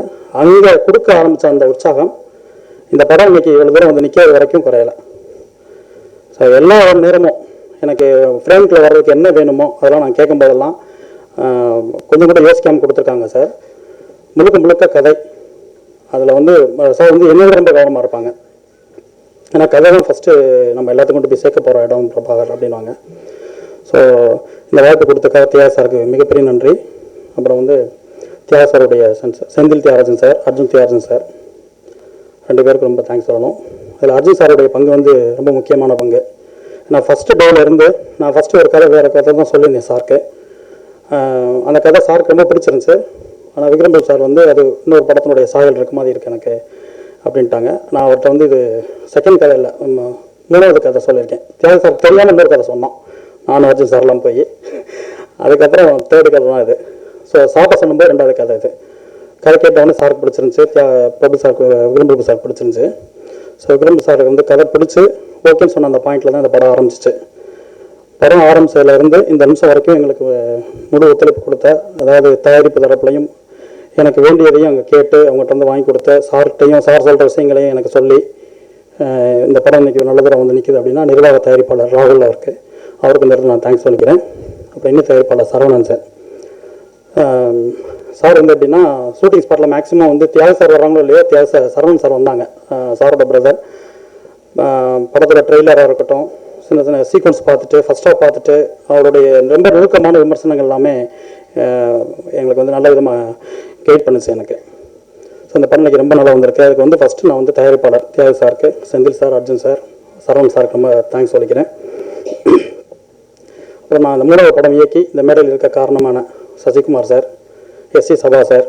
அங்கே கொடுக்க ஆரம்பித்த அந்த உற்சாகம் இந்த படம் இன்றைக்கி இவ்வளோ தூரம் வந்து நிற்கிறது வரைக்கும் குறையலை. ஸோ எல்லா நேரமும் எனக்கு ஃப்ரேம்கில் வர்றதுக்கு என்ன வேணுமோ அதெல்லாம் நான் கேட்கும்போதெல்லாம் கொஞ்சம் கூட யோசிக்காமல் கொடுத்துருக்காங்க சார். முழுக்க முழுக்க கதை. அதில் வந்து சார் வந்து என்ன ரொம்ப கவனமாக இருப்பாங்க. ஏன்னா கதை தான் ஃபஸ்ட்டு நம்ம எல்லாத்துக்கும் கொண்டு போய் சேர்க்க போகிற இடம் பிரபாகர் அப்படின்வாங்க. ஸோ இந்த வாய்ப்பு கொடுத்த தியாக சாருக்கு மிகப்பெரிய நன்றி. அப்புறம் வந்து தியாக சாருடைய செந்தில் தியாகராஜன் சார், அர்ஜுன் தியாகராஜன் சார், 2 பேருக்கு ரொம்ப தேங்க்ஸ் சொல்லணும். அதில் அர்ஜுன் சாருடைய பங்கு வந்து ரொம்ப முக்கியமான பங்கு. நான் ஃபஸ்ட்டு டேவில் இருந்து நான் ஃபஸ்ட்டு ஒரு கதை வேறு கதை தான் சொல்லியிருந்தேன் சாருக்கு. அந்த கதை சாருக்கு ரொம்ப பிடிச்சிருந்துச்சு. ஆனால் விக்ரம்பல் சார் வந்து அது இன்னொரு படத்தினுடைய சாயல் இருக்க மாதிரி இருக்குது எனக்கு அப்படின்ட்டாங்க. நான் அவர்கிட்ட வந்து இது செகண்ட் கதை இல்லை, 3வது கதை சொல்லியிருக்கேன். தியாக சார் தெரியாமல் இன்னொரு கதை சொன்னோம், நானும் அர்ஜுன் சார்லாம் போய். அதுக்கப்புறம் 3rd கதை தான் இது. ஸோ சாப்பை சொல்லும்போது 2வது கதை இது. கதை கேட்டவொடனே சாருக்கு பிடிச்சிருந்துச்சு, பிரபு சாருக்கு விக்ரம்பு சார் பிடிச்சிருந்துச்சு. ஸோ விக்ரம்பு சாருக்கு வந்து கதை பிடிச்சி ஓகேன்னு சொன்ன அந்த பாயிண்டில் தான் இந்த படம் ஆரம்பிச்சிச்சு. படம் ஆரம்பிச்சதுலேருந்து இந்த நிமிஷம் வரைக்கும் எங்களுக்கு முழு ஒத்துழைப்பு கொடுத்த, அதாவது தயாரிப்பு தரப்புலையும் எனக்கு வேண்டியதையும் அங்கே கேட்டு அவங்ககிட்ட வந்து வாங்கி கொடுத்த, சார்கிட்டையும் சார் சொல்கிற விஷயங்களையும் எனக்கு சொல்லி இந்த படம் இன்றைக்கி நல்ல தூரம் வந்து நிற்கிது அப்படின்னா நிர்வாக தயாரிப்பாளர் ராகுல் அவருக்கு இந்த இடத்துல நான் தேங்க்ஸ் சொல்லிக்கிறேன். அப்புறம் இன்னும் தயாரிப்பாளர் சரவணன் சார். சார் வந்து எப்படின்னா ஷூட்டிங் ஸ்பாட்டில் மேக்ஸிமம் வந்து தியாக சார் வர்றாங்களோ இல்லையோ, சரவணன் சார் வந்தாங்க, சாரோட பிரதர். படத்தோட ட்ரெய்லராக இருக்கட்டும், சின்ன சின்ன சீக்வன்ஸ் பார்த்துட்டு ஃபர்ஸ்ட் ஹாஃப் பார்த்துட்டு அவருடைய ரொம்ப நுணுக்கமான விமர்சனங்கள் எல்லாமே எங்களுக்கு வந்து நல்ல விதமாக கைட் பண்ணுச்சு எனக்கு. ஸோ இந்த படம் எனக்கு ரொம்ப நல்லா வந்திருக்கு. அதுக்கு வந்து ஃபஸ்ட்டு நான் வந்து தயாரிப்பாளர் தியாகு சாருக்கு, செந்தில் சார், அர்ஜுன் சார், சரவணன் சாருக்கு ரொம்ப தேங்க்ஸ் சொல்லிக்கிறேன். அப்புறம் நான் இந்த 3வது படம் இயக்கி இந்த மேடையில் இருக்க காரணமான சசிகுமார் சார், எஸ்சி சபா சார்,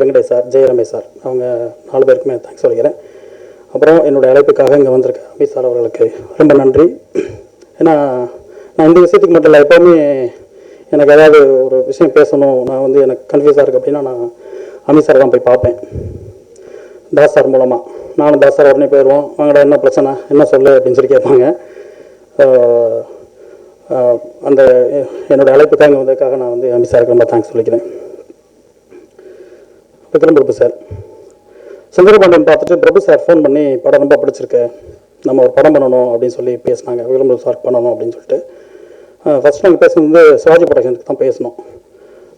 வெங்கடேஷ் சார், ஜெயரமேஷ் சார், அவங்க 4 பேருக்குமே தேங்க்ஸ் சொல்லிக்கிறேன். அப்புறம் என்னுடைய அழைப்புக்காக இங்கே வந்திருக்க அமித் சார் அவர்களுக்கு ரொம்ப நன்றி. ஏன்னா நான் இந்த விஷயத்துக்கு மட்டும் இல்லை, எப்போவுமே எனக்கு ஏதாவது ஒரு விஷயம் பேசணும், நான் வந்து எனக்கு கன்ஃபியூஸாக இருக்குது அப்படின்னா நான் அமித் சார் தான் போய் பார்ப்பேன். தாஸ் சார் மூலமாக நானும் தாஸ் சார் உடனே போயிடுவோம், வாங்கடா என்ன பிரச்சனை என்ன சொல்லு அப்படின்னு சொல்லி கேட்பாங்க. அந்த என்னுடைய அழைப்புக்காக இங்கே வந்ததுக்காக நான் வந்து அமித் சாருக்கு ரொம்ப தேங்க்ஸ் சொல்லிக்கிறேன். விக்ரம் பிரபு சார், சுந்தரபாண்டியன் பார்த்துட்டு பிரபு சார் ஃபோன் பண்ணி படம் ரொம்ப பிடிச்சிருக்கு, நம்ம ஒரு படம் பண்ணணும் அப்படின்னு சொல்லி பேசினாங்க. விக்ரம் பிரபு சார் பண்ணணும் அப்படின்னு சொல்லிட்டு ஃபஸ்ட் நாங்கள் பேசுனது வந்து சிவாஜி ப்ரொடக்ஷனுக்கு தான் பேசணும்.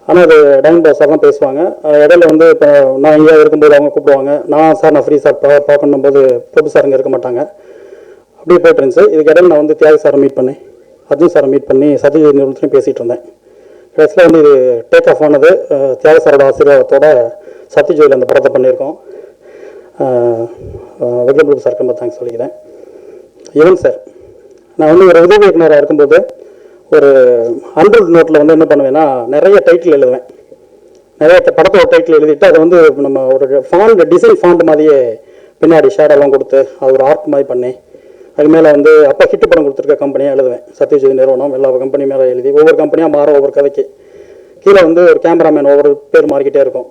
ஆனால் அது டைம் பாஸ் சார் தான் பேசுவாங்க. இடையில வந்து இப்போ நான் இங்கே இருக்கும்போது அவங்க கூப்பிடுவாங்க, நான் ஃப்ரீ சார் பார்க்கணும் போது பிரபு சார் இங்கே இருக்க மாட்டாங்க. அப்படியே போய்ட்டு இருந்துச்சு. இதுக்கு இடையில நான் வந்து தியாகு சாரை மீட் பண்ணி, அர்ஜுன் சாரை மீட் பண்ணி சத்யஜித் நிறுவனத்துலையும் பேசிகிட்டு இருந்தேன். கடைசியில் வந்து இது டேக் ஆஃப் ஆனது தியாகு சாரோட ஆசீர்வாதத்தோட சத்யஜோதியில் அந்த படத்தை பண்ணியிருக்கோம். விக்ரம் பிரபு சாருக்கு ரொம்ப தேங்க்ஸ் சொல்லிக்கிறேன். யுவன் சார், நான் வந்து ஒரு உதவி இயக்குனராக இருக்கும்போது ஒரு 100 நோட்டில் வந்து என்ன பண்ணுவேன்னா நிறைய டைட்டில் எழுதுவேன். நிறைய படத்தோட டைட்டில் எழுதிட்டு அதை வந்து நம்ம ஒரு ஃபாண்ட் டிசைன் ஃபாண்ட் மாதிரியே பின்னாடி ஷேடெல்லாம் கொடுத்து அது ஒரு ஆர்ட் மாதிரி பண்ணி அது மேலே வந்து அப்போ ஹிட் படம் கொடுத்துருக்க கம்பெனியாக எழுதுவேன். சத்யஜோதி நிறுவனம் எல்லா கம்பெனி மேலே எழுதி ஒவ்வொரு கம்பெனியாக மாற ஒவ்வொரு கதைக்கு கீழே வந்து ஒரு கேமராமேன் ஒவ்வொரு பேர் மாறிக்கிட்டே இருக்கும்.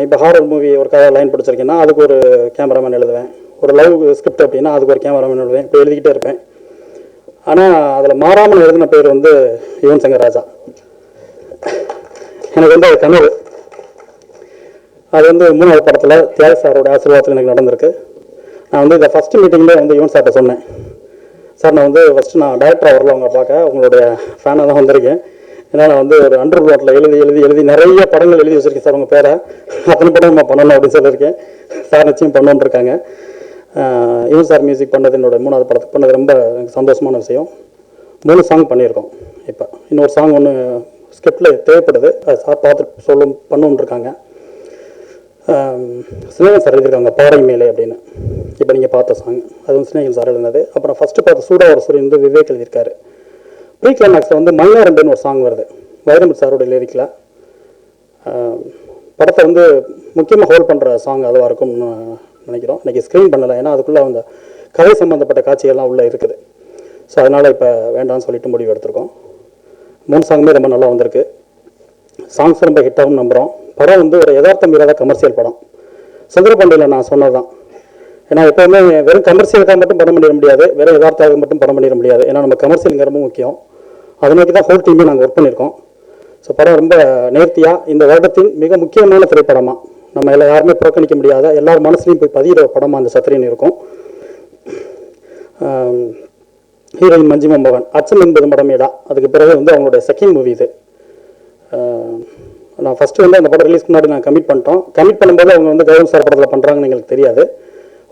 இப்போ ஹாரர் மூவி ஒரு கதை லைன் பிடிச்சிருக்கேன்னா அதுக்கு ஒரு கேமராமேன் எழுதுவேன். ஒரு லவ் ஸ்கிரிப்ட் அப்படின்னா அதுக்கு ஒரு கேமராமேன் எழுதுவேன். இப்போ எழுதிக்கிட்டே இருப்பேன். ஆனால் அதில் மாறாமல் எழுதின பேர் வந்து யுவன் சங்கர் ராஜா. எனக்கு வந்து அது கனவு. அது வந்து 3வது படத்தில் தியாகு சாரோட ஆசீர்வாதத்தில் எனக்கு நடந்திருக்கு. நான் வந்து இந்த ஃபஸ்ட்டு மீட்டிங்லேயே வந்து யுவன் சார்கிட்ட சொன்னேன், சார் நான் வந்து ஃபஸ்ட்டு நான் டைரக்டராக வரல உங்களை பார்க்க, உங்களுடைய ஃபேனாக தான் வந்திருக்கேன். ஏன்னா நான் வந்து ஒரு 100 நோட்டில் எழுதி நிறைய படங்கள் எழுதி வச்சுருக்கேன் சார், உங்கள் பேரை அத்தனை படம் நான் பண்ணணும் அப்படின்னு சொல்லியிருக்கேன். சார் நிச்சயம் பண்ணணுன்னு இருக்காங்க. யுவன் சார் மியூசிக் பண்ணது என்னோட 3வது படத்துக்கு பண்ணது ரொம்ப எனக்கு சந்தோஷமான விஷயம். 3 சாங் பண்ணியிருக்கோம். இப்போ இன்னொரு சாங் ஒன்று ஸ்கிரிப்டில் தேவைப்படுது, அது சார் பார்த்து பண்ணணுன்னு இருக்காங்க. சினேகன் சார் எழுதியிருக்காங்க பாறை மேலே அப்படின்னு. இப்போ நீங்கள் பார்த்த சாங் அது வந்து சினேகன் சார் எழுதினது. அப்புறம் ஃபஸ்ட்டு பார்த்த சூடா ஒரு சூரியன் வந்து விவேக் எழுதியிருக்காரு. ப்ரீ கிளைமேக்ஸில் வந்து மயிலாரண்டுன்னு ஒரு சாங் வருது, வைரமுத்து சாரோட லிரிக்கில். படத்தை வந்து முக்கியமாக ஹோல்ட் பண்ணுற சாங் அதுவாக இருக்கும்னு நினைக்கிறோம். இன்றைக்கி ஸ்க்ரீன் பண்ணலை, ஏன்னா அதுக்குள்ளே அந்த கதை சம்மந்தப்பட்ட காட்சிகள்லாம் உள்ளே இருக்குது. ஸோ அதனால் இப்போ வேண்டாம்னு சொல்லிட்டு முடிவு எடுத்திருக்கோம். 3 சாங்குமே ரொம்ப நல்லா வந்திருக்கு. சாங்ஸ் ரொம்ப ஹிட்டாகவும் நம்புகிறோம். படம் வந்து ஒரு யதார்த்தம் இல்லாத கமர்ஷியல் படம். சுந்தரபாண்டியில் நான் சொன்னது தான், ஏன்னா எப்போவுமே வெறும் கமர்ஷியலுக்காக மட்டும் படம் பண்ணிட முடியாது, வெறும் யதார்த்தமாக மட்டும் படம் பண்ணிட முடியாது. ஏன்னா நம்ம கமர்ஷியலுங்க ரொம்ப முக்கியம். அதை நோக்கி தான் ஹோல் டீமே நாங்கள் ஒர்க் பண்ணியிருக்கோம். ஸோ படம் ரொம்ப நேர்த்தியாக இந்த வருடத்தின் மிக முக்கியமான திரைப்படமாக நம்ம எல்லாம் யாருமே புறக்கணிக்க முடியாத எல்லார் மனசுலையும் போய் பதிகிற படமாக அந்த சத்திரியன் இருக்கும். ஹீரோயின் மஞ்சிமா மோகன், அச்சம் என்பது மடமேடா, அதுக்கு பிறகு வந்து அவங்களுடைய செகண்ட் மூவி இது. நான் ஃபஸ்ட்டு வந்து அந்த படம் ரிலீஸ்க்கு முன்னாடி நான் கமிட் பண்ணும்போது அவங்க வந்து கௌரவம் சார் படத்தில் பண்ணுறாங்கன்னு எங்களுக்கு தெரியாது.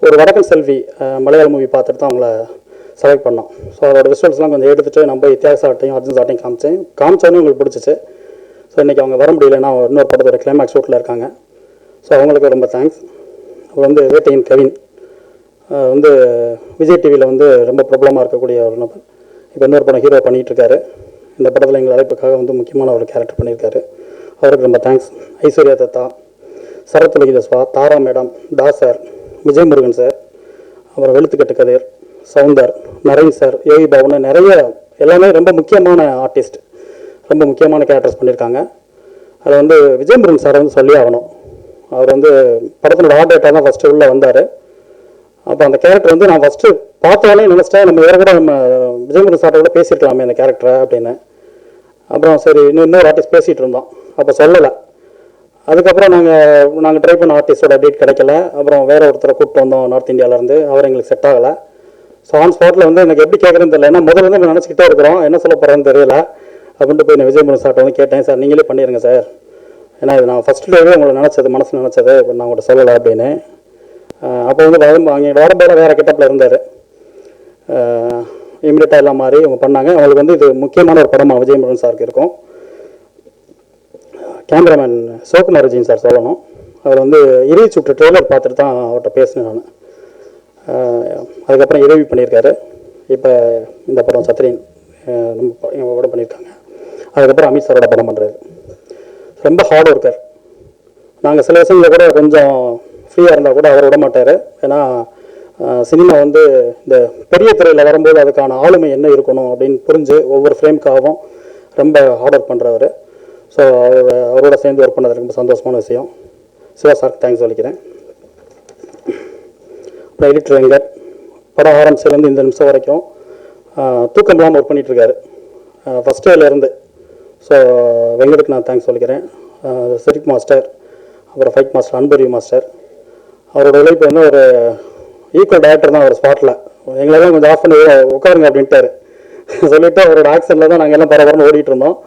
ஒரு வடக்கன் செல்வி மலையாள மூவி பார்த்துட்டு தான் அவங்கள செலக்ட் பண்ணோம். ஸோ அதோட விசுவல்ஸ்லாம் கொஞ்சம் எடுத்துகிட்டு நம்ம வித்தியாச சார்ட்டையும் அர்ஜுன் சார்ட்டையும் காமிச்சோன்னே உங்களுக்கு பிடிச்சிச்சு. ஸோ இன்றைக்கி அவங்க வர முடியலன்னா இன்னொரு படத்தோட கிளைமேக்ஸ் ஷூட்டில் இருக்காங்க. ஸோ அவங்களுக்கு ரொம்ப தேங்க்ஸ். அவர் வந்து வேட்டையின் கவின் வந்து விஜய் டிவியில் வந்து ரொம்ப பிரபலமாக இருக்கக்கூடிய ஒரு நபர். இப்போ இன்னொரு படம் ஹீரோ பண்ணிகிட்ருக்காரு. இந்த படத்தில் எங்கள் அழைப்புக்காக வந்து முக்கியமான ஒரு கேரக்டர் பண்ணியிருக்காரு. அவருக்கு ரொம்ப தேங்க்ஸ். ஐஸ்வர்யா தத்தா, சரத்லகித ஸ்வா, Tara madam, Das sir, Vijay Murugan sir, அப்புறம் வெளுத்துக்கட்டு கதிர், சவுந்தர், நரேன் சார், யோகி பவன், நிறைய எல்லாமே ரொம்ப முக்கியமான ஆர்டிஸ்ட், ரொம்ப முக்கியமான கேரக்டர்ஸ் பண்ணியிருக்காங்க. அதில் வந்து விஜய் முருகன் சார் வந்து சொல்லி ஆகணும். அவர் வந்து படத்தினோட ஆர்டேட்டாக தான் ஃபஸ்ட்டு உள்ளே வந்தார். அப்போ அந்த கேரக்டர் வந்து நான் ஃபஸ்ட்டு பார்த்தாலே நினச்சிட்டேன், நம்ம வேறு கூட நம்ம விஜய் முருகன் சார்ட்ட கூட பேசியிருக்கலாமே அந்த கேரக்டரை அப்படின்னு. அப்புறம் சரி இன்னொரு ஆர்டிஸ்ட் பேசிகிட்டு இருந்தோம், அப்போ சொல்லலை. அதுக்கப்புறம் நாங்கள் ட்ரை பண்ண ஆர்டிஸ்டோட டேட் கிடைக்கல. அப்புறம் வேறு ஒருத்தரை கூப்பிட்டு வந்தோம் நார்த் இந்தியாவிலேருந்து, அவர் எங்களுக்கு செட் ஆகலை. ஸோ ஆன் ஸ்பாட்டில் வந்து எனக்கு எப்படி கேட்குறேன்னு தெரியல, ஏன்னா முதல்ல நம்ம நினச்சிக்கிட்டே இருக்கிறோம், என்ன சொல்ல போகிறேன்னு தெரியல. அப்படின்ட்டு போய் நான் விஜய் முருகன் சார்ட்ட வந்து கேட்டேன், சார் நீங்களே பண்ணிடுங்க சார், ஏன்னா இது நான் ஃபஸ்ட் டேவே உங்களை நினச்சது மனசில் நினச்சது, இப்போ நான் உங்கள்கிட்ட சொல்லலை அப்படின்னு. அப்போ வந்து அங்கே வரும்போது வேறு கெட்டப்பில் இருந்தார். இமீடியட்டாக எல்லாம் மாதிரி அவங்க பண்ணாங்க. அவங்களுக்கு வந்து இது முக்கியமான ஒரு படமாக விஜய் முருகன் சாருக்கு இருக்கும். கேமராமேன் சிவகுமார் விஜயன் சார் சொல்லணும். அவர் வந்து இறுதி சுற்று ட்ரெய்லர் பார்த்துட்டு தான் அவர்கிட்ட பேசினேன் நான். அதுக்கப்புறம் இறுதி பண்ணியிருக்காரு. இப்போ இந்த படம் சத்ரியன் நம்ம கூட பண்ணியிருக்காங்க. அதுக்கப்புறம் அமித் சாரோட படம் பண்ணுறாரு. ரொம்ப ஹார்ட் ஒர்க்கர். நாங்கள் சில விஷயங்களில் கூட கொஞ்சம் ஃப்ரீயாக இருந்தால் கூட அவர் விட மாட்டார். ஏன்னா சினிமா வந்து இந்த பெரிய துறையில் வரும்போது அதுக்கான ஆளுமை என்ன இருக்கணும் அப்படின்னு புரிஞ்சு ஒவ்வொரு ஃப்ரேமுக்காகவும் ரொம்ப ஹார்ட் ஒர்க் பண்ணுறவர். ஸோ அவரோட சேர்ந்து ஒர்க் பண்ணது ரொம்ப சந்தோஷமான விஷயம். சிவா சாருக்கு தேங்க்ஸ் சொல்லிக்கிறேன். அப்புறம் எடிட்டர் வெங்கட் படம் ஆரம்பிச்சிலேருந்து இந்த நிமிஷம் வரைக்கும் தூக்கம் இல்லாமல் ஒர்க் பண்ணிகிட்ருக்காரு ஃபஸ்ட் டேலேருந்து. ஸோ வெங்கட்டுக்கு நான் தேங்க்ஸ் சொல்லிக்கிறேன். சிரிக் மாஸ்டர், அப்புறம் ஃபைட் மாஸ்டர் அன்பரி மாஸ்டர், அவரோட உழைப்பு வந்து ஒரு ஈக்குவல் டேரக்டர் தான். அவர் ஸ்பாட்டில் எங்களை தான் கொஞ்சம் ஆஃப் பண்ணி உட்காருங்க அப்படின்ட்டார். சொல்லிவிட்டு அவரோட ஆக்ஷனில் தான் நாங்கள் எல்லாம் பரபரன்னு ஓடிட்டு இருந்தோம்.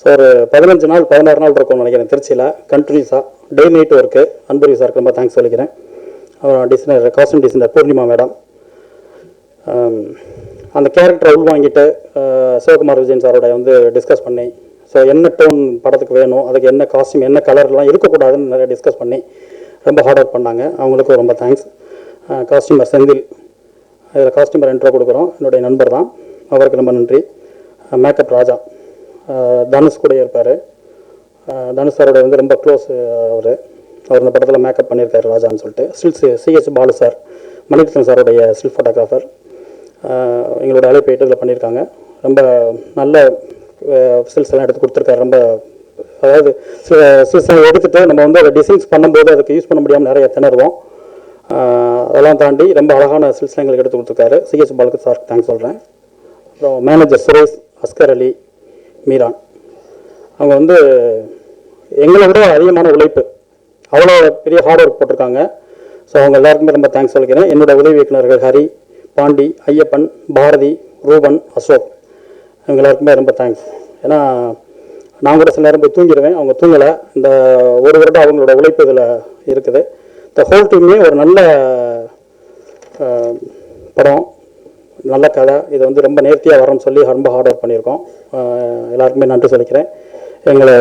ஸோ ஒரு 15 நாள் 16 நாள் இருக்கும்னு நினைக்கிறேன் திருச்சியில் கண்டினியூஸாக டே நைட் ஒர்க்கு. அன்பரி சாருக்கு ரொம்ப தேங்க்ஸ் சொல்லிக்கிறேன். அப்புறம் designer, costume designer Poornima madam, அந்த கேரக்டரை உள்வாங்கிட்டு சிவகுமார் விஜயன் சாரோட வந்து டிஸ்கஸ் பண்ணி, ஸோ என்ன டோன் படத்துக்கு வேணும், அதுக்கு என்ன காஸ்டியூம், என்ன கலர்லாம் இருக்கக்கூடாதுன்னு நிறைய டிஸ்கஸ் பண்ணி ரொம்ப ஹார்ட் ஒர்க் பண்ணாங்க. அவங்களுக்கும் ரொம்ப தேங்க்ஸ். காஸ்டியூமர் செந்தில், இதில் காஸ்டியூமர் இன்ட்ரோ கொடுக்குறோம், என்னுடைய நண்பர் தான், அவருக்கு ரொம்ப நன்றி. மேக்கப் ராஜா, தனுஷ் கூட இருப்பார். தனுஷ் சாரோட வந்து ரொம்ப க்ளோஸ் அவர் இந்த படத்தில் மேக்கப் பண்ணியிருக்காரு ராஜான்னு சொல்லிட்டு. Stills CS Balu sir, Mani Ratnam சாருடைய ஸ்டில் ஃபோட்டோகிராஃபர், எங்களோட அழைப்பு இதில் பண்ணியிருக்காங்க. ரொம்ப நல்ல ஸ்டில்ஸ் எல்லாம் எடுத்து கொடுத்துருக்காரு. ரொம்ப அதாவது ஸ்டில்ஸ் எல்லாம் எடுத்துகிட்டு நம்ம வந்து அதை டிசைன்ஸ் பண்ணும்போது அதுக்கு யூஸ் பண்ண முடியாமல் நிறைய திணறுவோம். அதெல்லாம் தாண்டி ரொம்ப அழகான ஸ்டில்ஸ் எங்களுக்கு எடுத்து கொடுத்துருக்காரு. சிஎஸ் பாலுக்கு சாருக்கு தேங்க்ஸ் சொல்கிறேன். அப்புறம் மேனேஜர் சுரேஷ், அஸ்கர் அலி, மீரான், அவங்க வந்து எங்களை விட அதிகமான உழைப்பு, அவ்வளோ பெரிய ஹார்ட் ஒர்க் போட்டிருக்காங்க. ஸோ அவங்க எல்லாருக்குமே ரொம்ப தேங்க்ஸ் சொல்லிக்கிறேன். என்னோட உதவி இயக்குநர்கள் ஹரி, பாண்டி, ஐயப்பன், பாரதி, ரூபன், அசோக், இவங்க எல்லாருக்குமே ரொம்ப தேங்க்ஸ். ஏன்னா நான் கூட சில நேரம் போய் தூங்கிடுவேன், அவங்க தூங்கலை. இந்த ஒரு வருடம் அவங்களோட உழைப்பு இதில் இருக்குது. இந்த ஹோல் டீமே ஒரு நல்ல படம், நல்ல கதை. இது வந்து ரொம்ப நேர்த்தியாக வரணும்னு சொல்லி ரொம்ப ஹார்ட் ஒர்க் பண்ணியிருக்கோம். எல்லாருக்குமே நன்றி சொல்லிக்கிறேன். எங்களை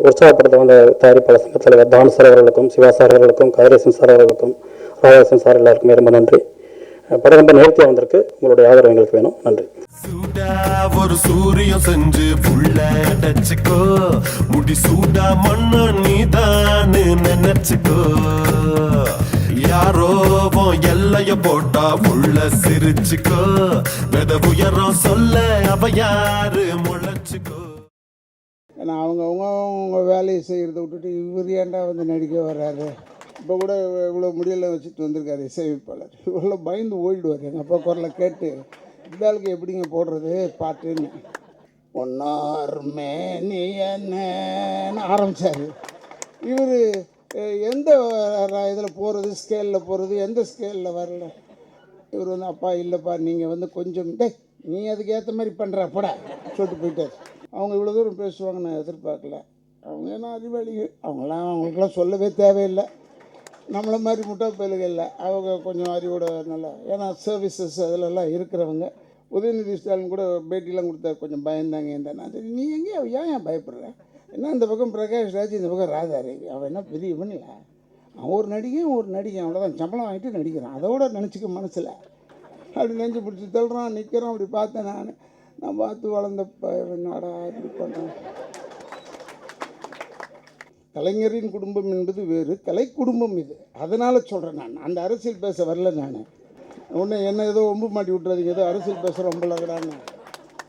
உற்சாகப்படுத்த வந்த தயாரிப்பாளர் சங்க தலைவர் தானு சார் அவர்களுக்கும், சிவா சார் அவர்களுக்கும், கதிரேசன் சார் அவர்களுக்கும், ராஜேசன் சார் எல்லாருக்குமே ரொம்ப நன்றி. படம் ரொம்ப நேர்த்தியாக வந்திருக்கு. உங்களுடைய ஆதரவு எங்களுக்கு வேணும். நன்றி. ஒரு சூரியம் செஞ்சு புள்ள அடைச்சுக்கோ, முடி சூடா மண்ண நீதான் நினைச்சுக்கோ, யாரோ எல்லைய போட்டா உள்ள சிரிச்சுக்கோ, வெத உயரம் சொல்ல அவ யாரு முளைச்சுக்கோ. ஏன்னா அவங்க வேலையை செய்கிறத விட்டுட்டு இவர் ஏன்டா வந்து நடிக்க வர்றாரு. இப்போ கூட இவ்வளோ முடியெல்லாம் வச்சுட்டு வந்திருக்காரு இசையமைப்பாளர். இவ்வளோ பயந்து ஓடிடுவார். எங்கள் அப்பா குரலை கேட்டு இந்த ஆளுக்கு எப்படிங்க போடுறது பாட்டுன்னு ஒன்னாருமே நீ என்ன ஆரம்பித்தார். இவர் எந்த இதில் போகிறது, ஸ்கேலில் போகிறது, எந்த ஸ்கேலில் வரல. இவர் வந்து அப்பா இல்லைப்பா நீங்கள் வந்து கொஞ்சம் நீ அதுக்கு ஏற்ற மாதிரி பண்ணுற பட சொல்லிட்டு போயிட்டார். அவங்க இவ்வளோ தூரம் பேசுவாங்க நான் எதிர்பார்க்கல. அவங்க ஏன்னா அறிவாளிகள், அவங்களுக்கெல்லாம் சொல்லவே தேவையில்லை. நம்மளை மாதிரி முட்டா பயலுகள் இல்லை, அவங்க கொஞ்சம் அறிவோட நல்லா, ஏன்னா சர்வீசஸ் அதிலெல்லாம் இருக்கிறவங்க. உதயநிதி ஸ்டாலின் கூட பேட்டிலாம் கொடுத்தாரு, கொஞ்சம் பயந்தாங்க. நான் சரி நீ எங்கேயா ஏன் பயப்படுற, என்ன இந்த பக்கம் பிரகாஷ் ராஜ், இந்த பக்கம் ராதாரவி, அவன் என்ன பெரிய இவனில்ல, அவன் ஒரு நடிகை அவ்வளோதான், சம்பளம் வாங்கிட்டு நடிக்கிறான், அதோட நினச்சிக்க மனசில் அப்படி நெஞ்சு பிடிச்சி தள்ளுறான், நிற்கிறான். அப்படி பார்த்தேன் நான் பார்த்து வளர்ந்தப்ப நாடா இப்படி பண்ணுறேன். கலைஞரின் குடும்பம் என்பது வேறு, கலை குடும்பம் இது. அதனால் சொல்கிறேன். நான் அந்த அரசியல் பேச வரல. நான் ஒன்று என்ன ஏதோ ஒம்பு மாட்டி விட்டுறாதீங்க, ஏதோ அரசியல் பேசுகிறோம் ரொம்பலகிறான்னு.